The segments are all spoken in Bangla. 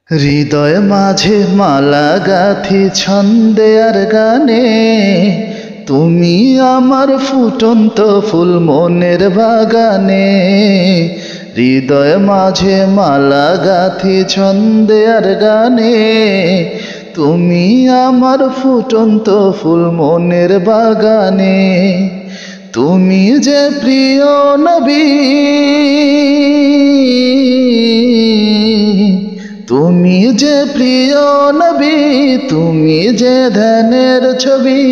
হৃদয় মাঝে মালা গাথি ছন্দে আর গানে, তুমি আমার ফুটন্ত ফুল মনের বাগানে। হৃদয় মাঝে মালা গাথি ছন্দে আর গানে, তুমি আমার ফুটন্ত ফুল মনের বাগানে। তুমি যে প্রিয় নবী, তুমি যে প্রিয় নবী, তুমি যে ধ্যানের ছবি,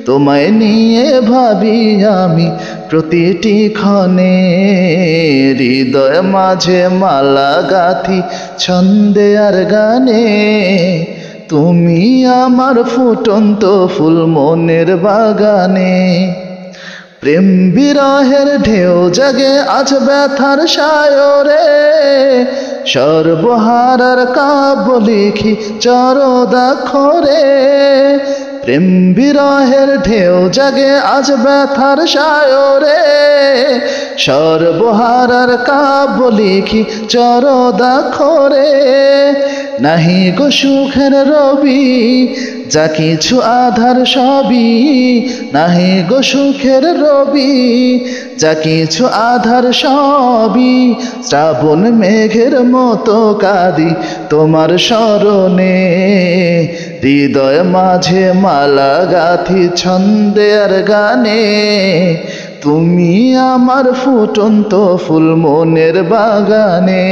তোমায় নিয়ে ভাবি আমি প্রতিটি ক্ষণে। হৃদয় মাঝে মালা গাথি ছন্দে আর গানে, তুমি আমার ফুটন্ত ফুল মনের বাগানে। প্রেম বিরহের ঢেউ জাগে আজ ব্যথার সায়রে, সর্বহারার কাব্য লিখি চরদাক্ষরে। প্রেম বিরহের ঢেউ জাগে আজ ব্যথার সায়রে, সর্বহারার কাব্য লিখি চরদাক্ষরে। নাহি গো সুখের রবি, যা কিছু আধার সবই, নাহি গো সুখের রবি, যা কিছু আধার সবই। শ্রাবণ মেঘের মতো কাঁদি তোমার স্মরণে, হৃদয় মাঝে মালা গাথি ছন্দে আর গানে, তুমি আমার ফুটন্ত ফুল মনের বাগানে।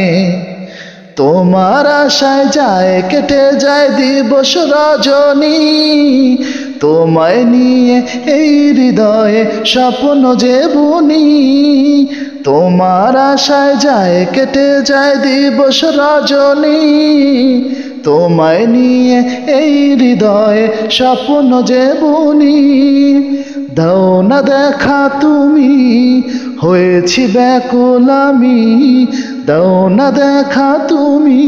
তোমার আশায় যায় কেটে যায় দিবস রজনী, তোমায় নিয়ে এই হৃদয়ে স্বপ্ন যে বুনি। তোমার আশায় যায় কেটে যায় দিবস রজনী, তোমায় নিয়ে এই হৃদয়ে স্বপ্ন যে বুনি। দাও না দেখা তুমি, হয়েছি ব্যাকুল আমি, দাও না দেখা তুমি,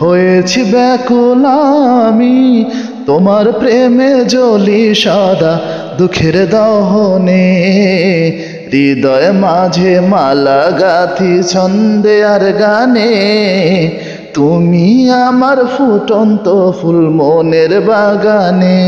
হয়েছি ব্যাকুল আমি। তোমার প্রেমে জ্বলি সদা দুঃখের দহনে, হৃদয় মাঝে মালা গাথি ছন্দে আর গানে, তুমি আমার ফুটন্ত ফুল মনের বাগানে।